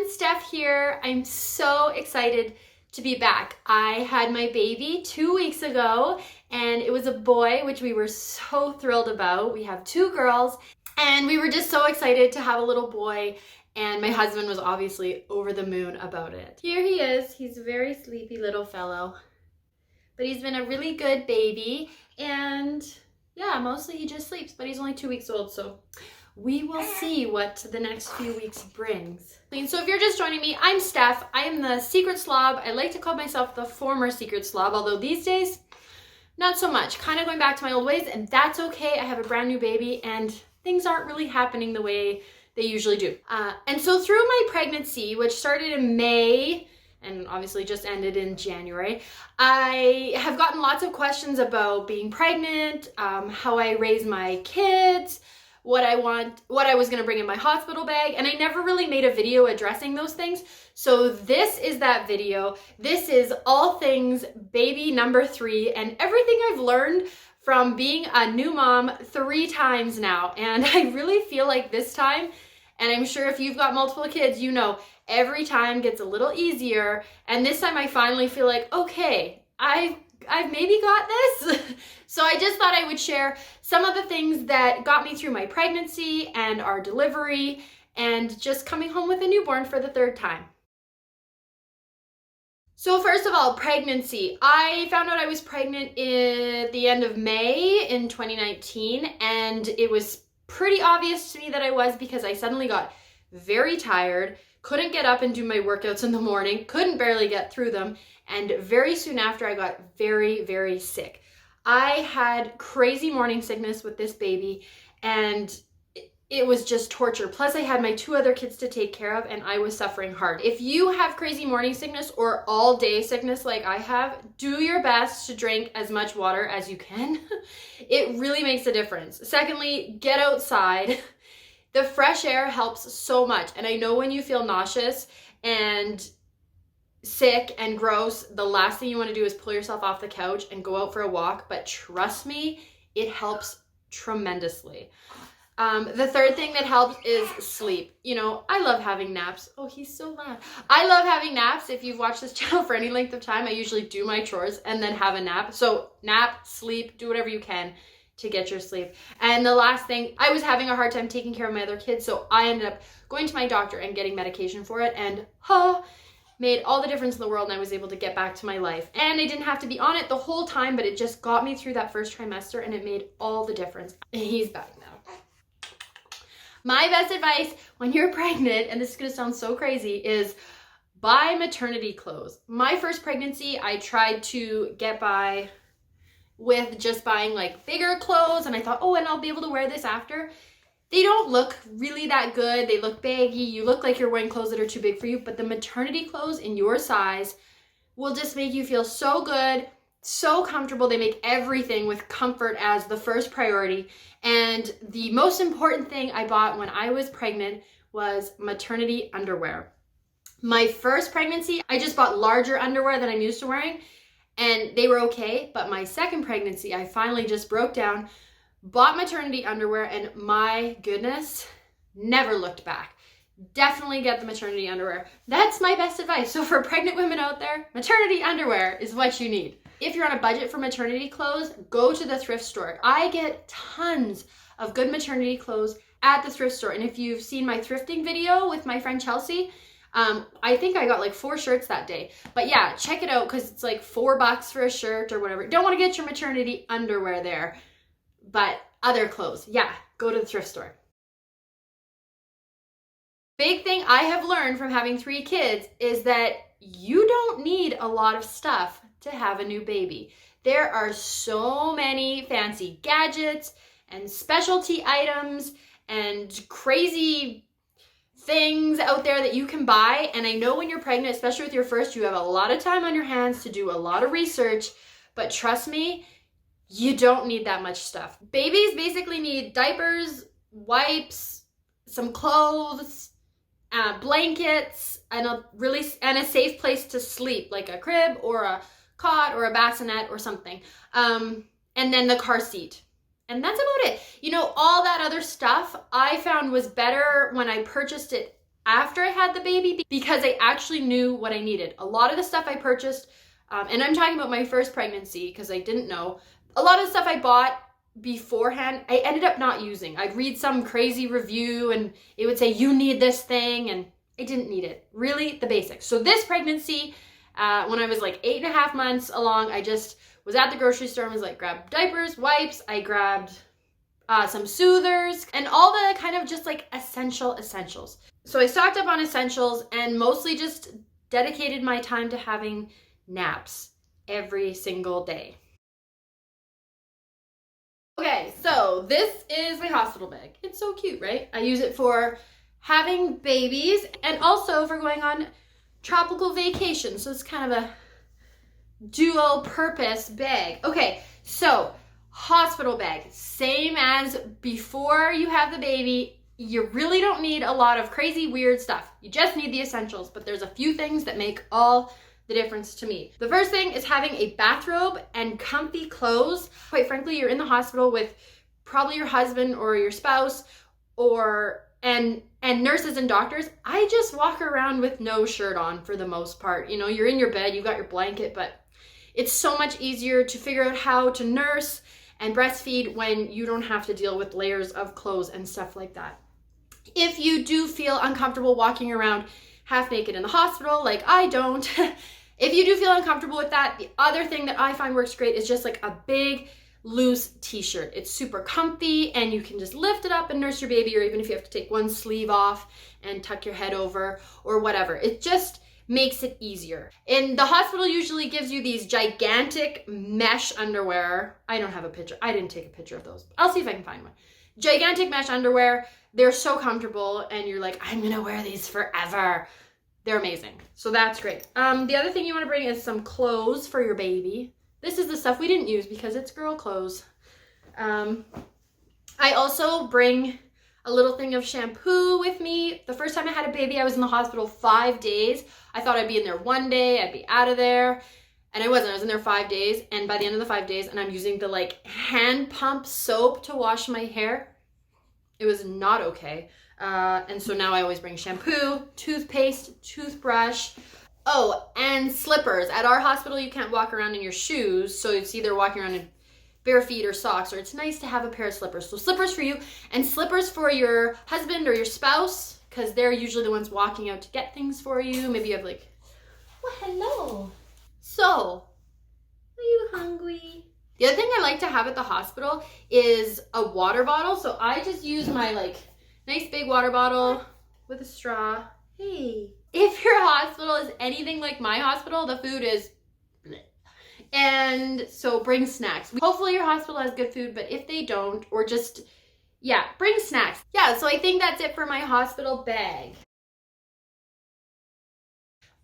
Steph here. I'm so excited to be back. I had my baby 2 weeks ago and it was a boy, which we were so thrilled about. We have 2 girls and we were just so excited to have a little boy, and my husband was obviously over the moon about it. Here he is. He's a very sleepy little fellow, but he's been a really good baby, and yeah, mostly he just sleeps, but he's only 2 weeks old, so we will see what the next few weeks brings. So if you're just joining me, I'm Steph. I am the secret slob. I like to call myself the former secret slob, although these days, not so much. Kind of going back to my old ways, and that's okay. I have a brand new baby, and things aren't really happening the way they usually do. And so through my pregnancy, which started in May, and obviously just ended in January, I have gotten lots of questions about being pregnant, how I raise my kids, what I was gonna bring in my hospital bag, and I never really made a video addressing those things. So this is that video. This is all things baby number 3 and everything I've learned from being a new mom 3 times now. And I really feel like this time, and I'm sure if you've got multiple kids, you know, every time gets a little easier. And this time I finally feel like, okay, I've maybe got this. So I just thought I would share some of the things that got me through my pregnancy and our delivery and just coming home with a newborn for the 3rd time. So first of all, pregnancy. I found out I was pregnant at the end of May in 2019, and it was pretty obvious to me that I was because I suddenly got very tired, couldn't get up and do my workouts in the morning, couldn't barely get through them, and very soon after I got very, very sick. I had crazy morning sickness with this baby, and it was just torture. Plus I had my 2 other kids to take care of and I was suffering hard. If you have crazy morning sickness or all day sickness like I have, do your best to drink as much water as you can. It really makes a difference. Secondly, get outside. The fresh air helps so much. And I know when you feel nauseous and sick and gross, the last thing you want to do is pull yourself off the couch and go out for a walk. But trust me, it helps tremendously. The 3rd thing that helps is sleep. You know, I love having naps. Oh, he's so loud. I love having naps. If you've watched this channel for any length of time, I usually do my chores and then have a nap. So nap, sleep, do whatever you can to get your sleep. And the last thing, I was having a hard time taking care of my other kids, so I ended up going to my doctor and getting medication for it, and made all the difference in the world, and I was able to get back to my life. And I didn't have to be on it the whole time, but it just got me through that first trimester, and it made all the difference. He's back now. My best advice when you're pregnant, and this is gonna sound so crazy, is buy maternity clothes. My first pregnancy, I tried to get by with just buying like bigger clothes, and I thought, oh, and I'll be able to wear this after. They don't look really that good. They look baggy. You look like you're wearing clothes that are too big for you, but the maternity clothes in your size will just make you feel so good, so comfortable. They make everything with comfort as the first priority. And the most important thing I bought when I was pregnant was maternity underwear. My first pregnancy, I just bought larger underwear than I'm used to wearing, and they were okay. But my second pregnancy, I finally just broke down, bought maternity underwear, and my goodness, never looked back. Definitely get the maternity underwear. That's my best advice. So for pregnant women out there, maternity underwear is what you need. If you're on a budget for maternity clothes, go to the thrift store. I get tons of good maternity clothes at the thrift store. And if you've seen my thrifting video with my friend Chelsea, I think I got like 4 shirts that day. But yeah, check it out because it's like $4 for a shirt or whatever. Don't want to get your maternity underwear there, but other clothes, yeah, go to the thrift store. Big thing I have learned from having 3 kids is that you don't need a lot of stuff to have a new baby. There are so many fancy gadgets and specialty items and crazy things out there that you can buy. And I know when you're pregnant, especially with your first, you have a lot of time on your hands to do a lot of research, but trust me, you don't need that much stuff. Babies basically need diapers, wipes, some clothes, blankets, and a safe place to sleep, like a crib or a cot or a bassinet or something. And then the car seat. And that's about it. You know, all that other stuff I found was better when I purchased it after I had the baby because I actually knew what I needed. A lot of the stuff I purchased, and I'm talking about my first pregnancy because I didn't know, a lot of the stuff I bought beforehand, I ended up not using. I'd read some crazy review and it would say, you need this thing, and I didn't need it. Really, the basics. So this pregnancy, when I was like 8.5 months along, I just was at the grocery store and was like, grab diapers, wipes, I grabbed some soothers, and all the kind of just like essentials. So I stocked up on essentials and mostly just dedicated my time to having naps every single day. Okay, so this is my hospital bag. It's so cute, right? I use it for having babies and also for going on tropical vacations. So it's kind of a dual purpose bag. Okay, so hospital bag, same as before you have the baby. You really don't need a lot of crazy weird stuff. You just need the essentials, but there's a few things that make all the difference to me. The first thing is having a bathrobe and comfy clothes. Quite frankly, you're in the hospital with probably your husband or your spouse and nurses and doctors. I just walk around with no shirt on for the most part. You know, you're in your bed, you've got your blanket, but it's so much easier to figure out how to nurse and breastfeed when you don't have to deal with layers of clothes and stuff like that. If you do feel uncomfortable walking around half naked in the hospital, like I don't, if you do feel uncomfortable with that, the other thing that I find works great is just like a big loose t-shirt. It's super comfy and you can just lift it up and nurse your baby, or even if you have to take one sleeve off and tuck your head over or whatever. It just makes it easier. And the hospital usually gives you these gigantic mesh underwear. I don't have a picture. I didn't take a picture of those. I'll see if I can find one. Gigantic mesh underwear. They're so comfortable and you're like, I'm gonna wear these forever. They're amazing. So that's great. The other thing you wanna bring is some clothes for your baby. This is the stuff we didn't use because it's girl clothes. I also bring a little thing of shampoo with me. The first time I had a baby, I was in the hospital 5 days. I thought I'd be in there one day, I'd be out of there. And I wasn't. I was in there 5 days. And by the end of the 5 days, and I'm using the like hand pump soap to wash my hair, it was not okay. And so now I always bring shampoo, toothpaste, toothbrush. Oh, and slippers. At our hospital, you can't walk around in your shoes. So it's either walking around in bare feet or socks, or it's nice to have a pair of slippers. So slippers for you and slippers for your husband or your spouse, because they're usually the ones walking out to get things for you. Maybe you have like, well, hello. So, are you hungry? The other thing I like to have at the hospital is a water bottle. So I just use my like nice big water bottle with a straw. Hey. If your hospital is anything like my hospital, the food is bleh. And so bring snacks. Hopefully your hospital has good food, but if they don't, or just, yeah, bring snacks. Yeah, so I think that's it for my hospital bag.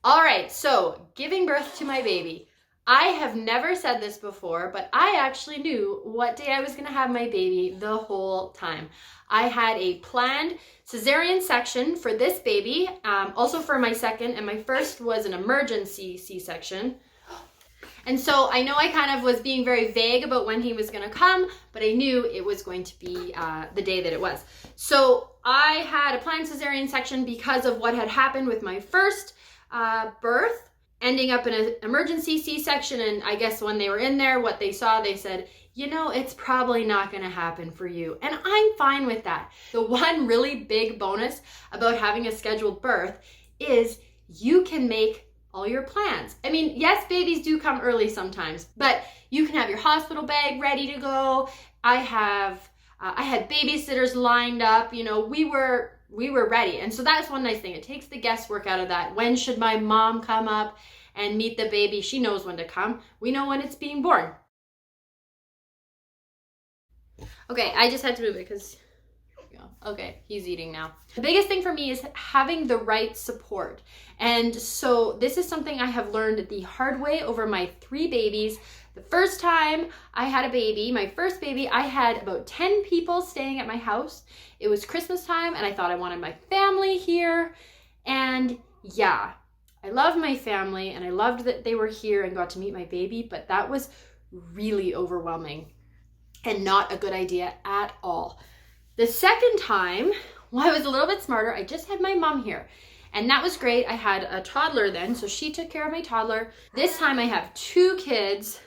All right, so giving birth to my baby. I have never said this before, but I actually knew what day I was gonna have my baby the whole time. I had a planned cesarean section for this baby, also for my second, and my first was an emergency C-section. And so I know I kind of was being very vague about when he was gonna come, but I knew it was going to be the day that it was. So I had a planned cesarean section because of what had happened with my first birth, ending up in an emergency C-section. And I guess when they were in there, what they saw, they said, you know, it's probably not gonna happen for you. And I'm fine with that. The one really big bonus about having a scheduled birth is you can make all your plans. I mean, yes, babies do come early sometimes, but you can have your hospital bag ready to go. I had babysitters lined up, you know, we were ready. And so that's one nice thing. It takes the guesswork out of that. When should my mom come up and meet the baby? She knows when to come. We know when it's being born. Okay, I just had to move it because, okay, he's eating now. The biggest thing for me is having the right support. And so this is something I have learned the hard way over my 3 babies. The first time I had a baby, my first baby, I had about 10 people staying at my house. It was Christmas time and I thought I wanted my family here. And yeah, I love my family and I loved that they were here and got to meet my baby, but that was really overwhelming and not a good idea at all. The second time Well, I was a little bit smarter. I just had my mom here, and that was great. I had a toddler then, so she took care of my toddler. This time I have 2 kids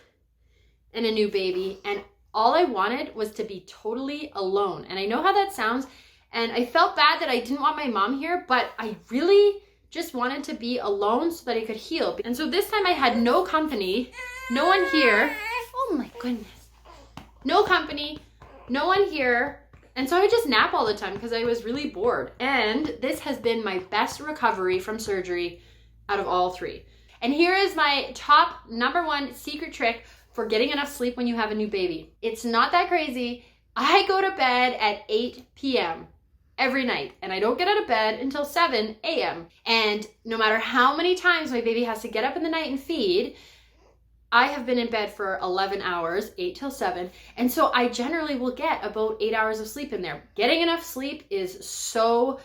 and a new baby, and all I wanted was to be totally alone. And I know how that sounds, and I felt bad that I didn't want my mom here, but I really just wanted to be alone so that I could heal. And so this time I had no company, no one here. Oh my goodness. No company, no one here. And so I would just nap all the time because I was really bored. And this has been my best recovery from surgery out of all 3. And here is my top #1 secret trick for getting enough sleep when you have a new baby. It's not that crazy. I go to bed at 8 p.m. every night, and I don't get out of bed until 7 a.m. And no matter how many times my baby has to get up in the night and feed, I have been in bed for 11 hours, 8 till 7. And so I generally will get about 8 hours of sleep in there. Getting enough sleep is so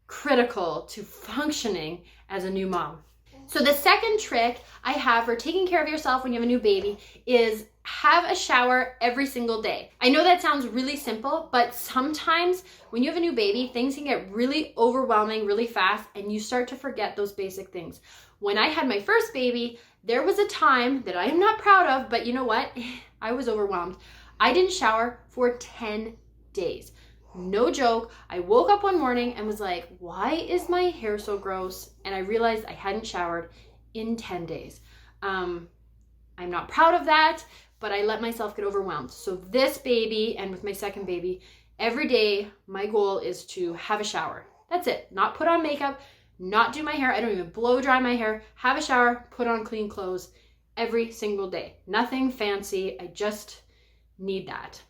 critical to functioning as a new mom. So the second trick I have for taking care of yourself when you have a new baby is have a shower every single day. I know that sounds really simple, but sometimes when you have a new baby, things can get really overwhelming really fast and you start to forget those basic things. When I had my first baby, there was a time that I am not proud of, but you know what? I was overwhelmed. I didn't shower for 10 days. No joke. I woke up one morning and was like, why is my hair so gross? And I realized I hadn't showered in 10 days. I'm not proud of that, but I let myself get overwhelmed. So this baby, and with my second baby, every day my goal is to have a shower. That's it. Not put on makeup, not do my hair. I don't even blow dry my hair. Have a shower, put on clean clothes every single day. Nothing fancy. I just need that.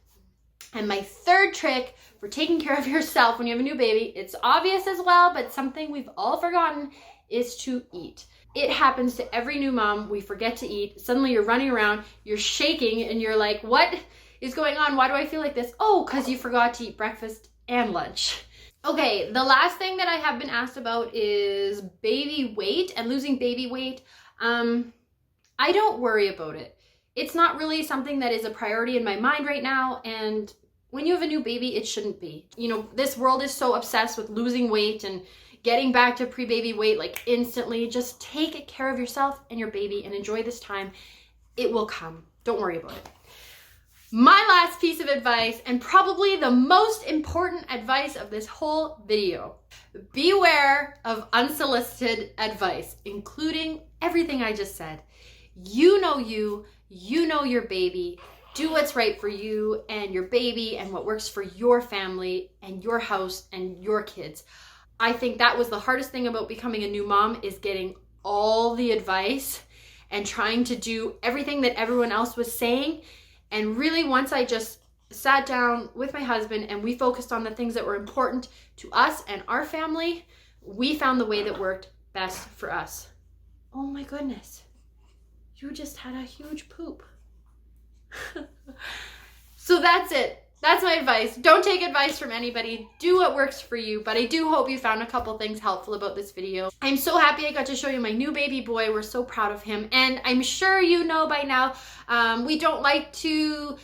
And my third trick for taking care of yourself when you have a new baby, it's obvious as well, but something we've all forgotten, is to eat. It happens to every new mom. We forget to eat. Suddenly you're running around, you're shaking, and you're like, what is going on? Why do I feel like this? Oh, because you forgot to eat breakfast and lunch. Okay, the last thing that I have been asked about is baby weight and losing baby weight. I don't worry about it. It's not really something that is a priority in my mind right now, and when you have a new baby, it shouldn't be. You know, this world is so obsessed with losing weight and getting back to pre-baby weight like instantly. Just take care of yourself and your baby and enjoy this time. It will come. Don't worry about it. My last piece of advice, and probably the most important advice of this whole video: beware of unsolicited advice, including everything I just said. You know your baby. Do what's right for you and your baby and what works for your family and your house and your kids. I think that was the hardest thing about becoming a new mom, is getting all the advice and trying to do everything that everyone else was saying. And really, once I just sat down with my husband and we focused on the things that were important to us and our family, we found the way that worked best for us. Oh my goodness. You just had a huge poop. So that's it. That's my advice. Don't take advice from anybody. Do what works for you. But I do hope you found a couple things helpful about this video. I'm so happy I got to show you my new baby boy. We're so proud of him. And I'm sure you know by now, we don't like to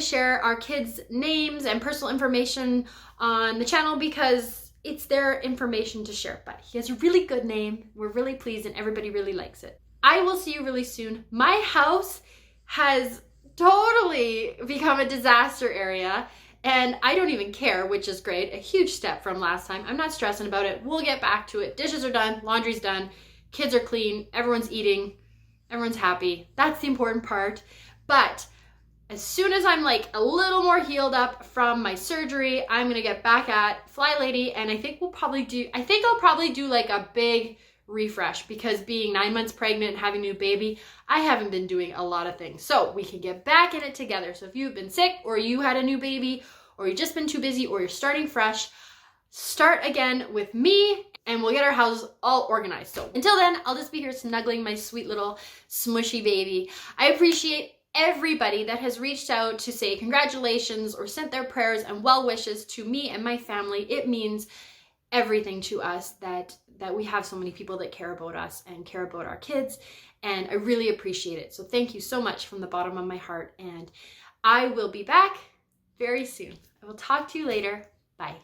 share our kids' names and personal information on the channel because it's their information to share. But he has a really good name. We're really pleased and everybody really likes it. I will see you really soon. My house has totally become a disaster area and I don't even care, which is great. A huge step from last time. I'm not stressing about it. We'll get back to it. Dishes are done, laundry's done, kids are clean, everyone's eating, everyone's happy. That's the important part. But as soon as I'm like a little more healed up from my surgery, I'm gonna get back at Fly Lady, and I think I'll probably do like a big refresh, because being 9 months pregnant and having a new baby, I haven't been doing a lot of things. So we can get back in it together. So if you've been sick or you had a new baby or you've just been too busy or you're starting fresh, start again with me and we'll get our house all organized. So until then, I'll just be here snuggling my sweet little smushy baby. I appreciate everybody that has reached out to say congratulations or sent their prayers and well wishes to me and my family. It means everything to us that we have so many people that care about us and care about our kids, and I really appreciate it. So thank you so much from the bottom of my heart, and I will be back very soon. I will talk to you later. Bye.